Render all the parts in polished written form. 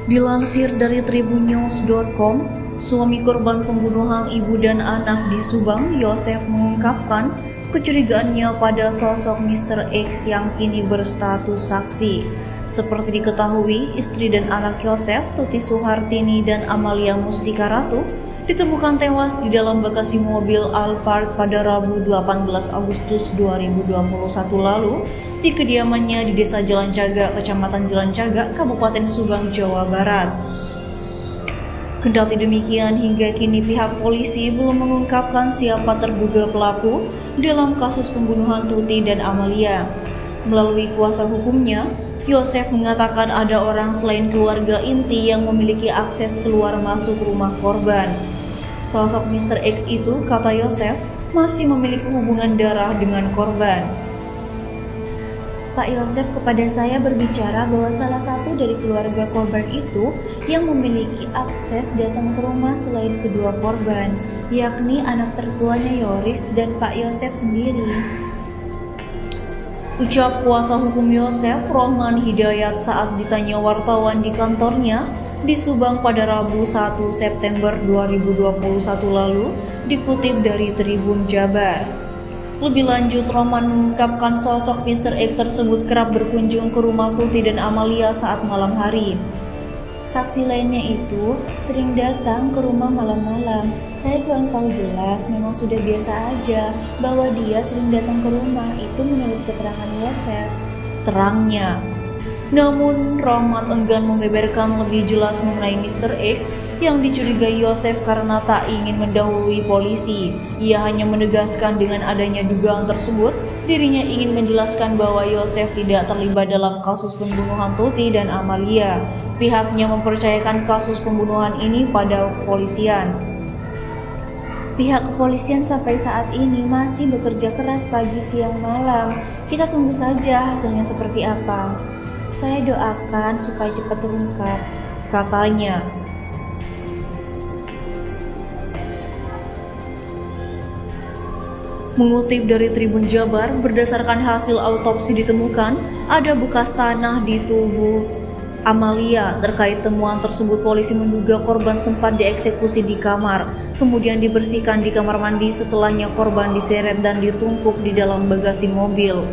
Dilansir dari tribunnews.com, suami korban pembunuhan ibu dan anak di Subang, Yosef, mengungkapkan kecurigaannya pada sosok Mr. X yang kini berstatus saksi. Seperti diketahui, istri dan anak Yosef, Tuti Suhartini dan Amalia Mustika Ratu, ditemukan tewas di dalam bagasi mobil Alphard pada Rabu 18 Agustus 2021 lalu di kediamannya di Desa Jalan Caga, Kecamatan Jalan Caga, Kabupaten Subang, Jawa Barat. Kendati demikian, hingga kini pihak polisi belum mengungkapkan siapa terduga pelaku dalam kasus pembunuhan Tuti dan Amalia. Melalui kuasa hukumnya, Yosef mengatakan ada orang selain keluarga inti yang memiliki akses keluar masuk rumah korban. Sosok Mr. X itu, kata Yosef, masih memiliki hubungan darah dengan korban. Pak Yosef kepada saya berbicara bahwa salah satu dari keluarga korban itu yang memiliki akses datang ke rumah selain kedua korban, yakni anak tertuanya Yoris dan Pak Yosef sendiri. Ucap kuasa hukum Yosef, Rohman Hidayat, saat ditanya wartawan di kantornya di Subang pada Rabu 1 September 2021 lalu, dikutip dari Tribun Jabar. Lebih lanjut, Rohman mengungkapkan sosok Mr. X tersebut kerap berkunjung ke rumah Tuti dan Amalia saat malam hari. Saksi lainnya itu sering datang ke rumah malam-malam. Saya kurang tahu jelas, memang sudah biasa aja bahwa dia sering datang ke rumah, itu menurut keterangan Yosef, terangnya. Namun, Rohman enggan membeberkan lebih jelas mengenai Mr. X yang dicurigai Yosef karena tak ingin mendahului polisi. Ia hanya menegaskan dengan adanya dugaan tersebut, dirinya ingin menjelaskan bahwa Yosef tidak terlibat dalam kasus pembunuhan Tuti dan Amalia. Pihaknya mempercayakan kasus pembunuhan ini pada kepolisian. Pihak kepolisian sampai saat ini masih bekerja keras pagi, siang, malam. Kita tunggu saja hasilnya seperti apa. Saya doakan supaya cepat terungkap, katanya. Mengutip dari Tribun Jabar, berdasarkan hasil autopsi ditemukan ada bekas tanah di tubuh Amalia. Terkait temuan tersebut, polisi menduga korban sempat dieksekusi di kamar, kemudian dibersihkan di kamar mandi, setelahnya korban diseret dan ditumpuk di dalam bagasi mobil.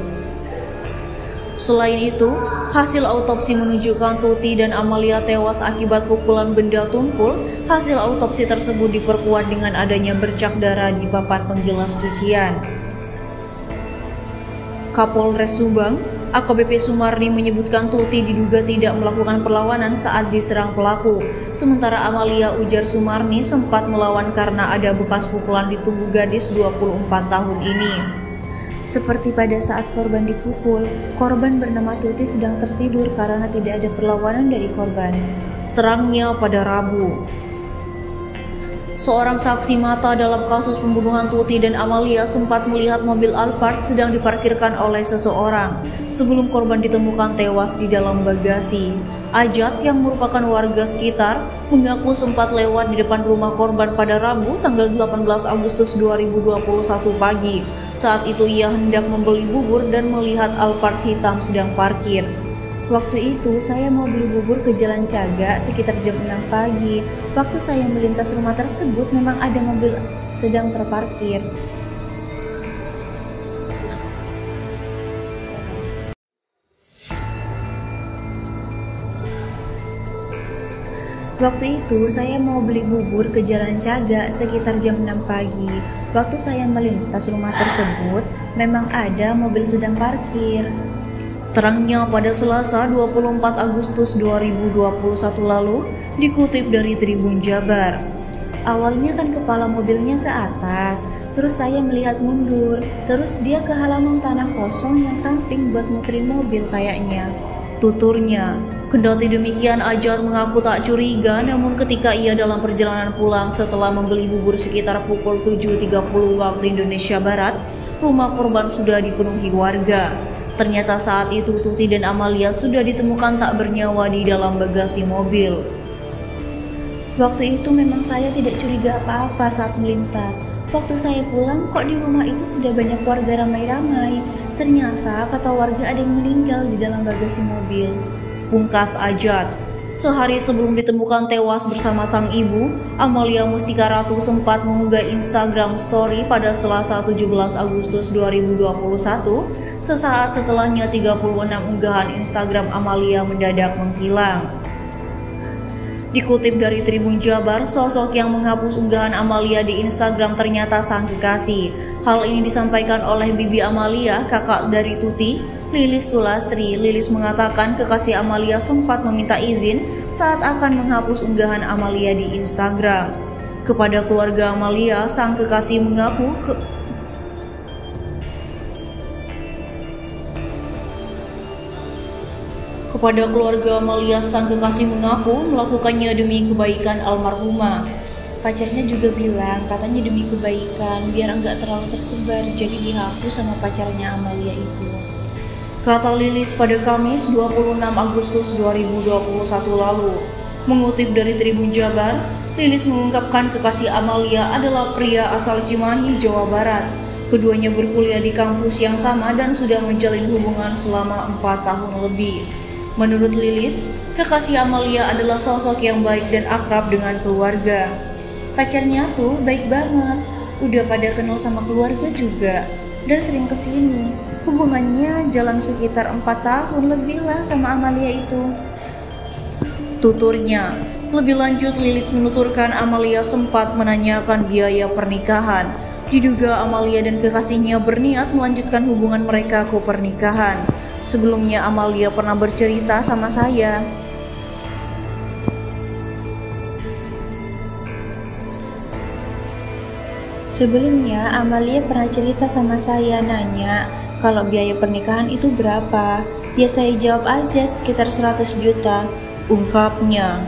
Selain itu, hasil autopsi menunjukkan Tuti dan Amalia tewas akibat pukulan benda tumpul. Hasil autopsi tersebut diperkuat dengan adanya bercak darah di papan penggilas cucian. Kapolres Subang, AKBP Sumarni, menyebutkan Tuti diduga tidak melakukan perlawanan saat diserang pelaku. Sementara Amalia, ujar Sumarni, sempat melawan karena ada bekas pukulan di tubuh gadis 24 tahun ini. Seperti pada saat korban dipukul, korban bernama Tuti sedang tertidur karena tidak ada perlawanan dari korban, terangnya pada Rabu. Seorang saksi mata dalam kasus pembunuhan Tuti dan Amalia sempat melihat mobil Alphard sedang diparkirkan oleh seseorang sebelum korban ditemukan tewas di dalam bagasi. Ajat, yang merupakan warga sekitar, mengaku sempat lewat di depan rumah korban pada Rabu tanggal 18 Agustus 2021 pagi. Saat itu ia hendak membeli bubur dan melihat Alphard hitam sedang parkir. Waktu itu saya mau beli bubur ke Jalan Caga sekitar jam 6 pagi. Waktu saya melintas rumah tersebut memang ada mobil sedang terparkir. Waktu itu saya mau beli bubur ke Jalan Caga sekitar jam 6 pagi. Waktu saya melintas rumah tersebut, memang ada mobil sedang parkir, terangnya pada Selasa 24 Agustus 2021 lalu, dikutip dari Tribun Jabar. Awalnya kan kepala mobilnya ke atas, terus saya melihat mundur, terus dia ke halaman tanah kosong yang samping buat muterin mobil kayaknya, tuturnya. Kendati demikian, Ajat mengaku tak curiga, namun ketika ia dalam perjalanan pulang setelah membeli bubur sekitar pukul 7.30 waktu Indonesia Barat, rumah korban sudah dipenuhi warga. Ternyata saat itu Tuti dan Amalia sudah ditemukan tak bernyawa di dalam bagasi mobil. Waktu itu memang saya tidak curiga apa-apa saat melintas. Waktu saya pulang, kok di rumah itu sudah banyak warga ramai-ramai. Ternyata kata warga ada yang meninggal di dalam bagasi mobil, pungkas Ajat. Sehari sebelum ditemukan tewas bersama sang ibu, Amalia Mustika Ratu sempat mengunggah Instagram Story pada Selasa 17 Agustus 2021, sesaat setelahnya 36 unggahan Instagram Amalia mendadak menghilang. Dikutip dari Tribun Jabar, sosok yang menghapus unggahan Amalia di Instagram ternyata sang kekasih. Hal ini disampaikan oleh Bibi Amalia, kakak dari Tuti, Lilis Sulastri. Lilis mengatakan kekasih Amalia sempat meminta izin saat akan menghapus unggahan Amalia di Instagram. Kepada keluarga Amalia, sang kekasih mengaku melakukannya demi kebaikan almarhumah. Pacarnya juga bilang katanya demi kebaikan biar enggak terlalu tersebar, jadi dihapus sama pacarnya Amalia itu. Kata Lilis pada Kamis 26 Agustus 2021 lalu. Mengutip dari Tribun Jabar, Lilis mengungkapkan kekasih Amalia adalah pria asal Cimahi, Jawa Barat. Keduanya berkuliah di kampus yang sama dan sudah menjalin hubungan selama 4 tahun lebih. Menurut Lilis, kekasih Amalia adalah sosok yang baik dan akrab dengan keluarga. Pacarnya tuh baik banget, udah pada kenal sama keluarga juga, dan sering kesini. Hubungannya jalan sekitar 4 tahun lebih lah sama Amalia itu, tuturnya. Lebih lanjut, Lilis menuturkan Amalia sempat menanyakan biaya pernikahan. Diduga Amalia dan kekasihnya berniat melanjutkan hubungan mereka ke pernikahan. Sebelumnya Amalia pernah bercerita sama saya. Sebelumnya Amalia pernah cerita sama saya, nanya kalau biaya pernikahan itu berapa. Ya saya jawab aja sekitar 100 juta, ungkapnya.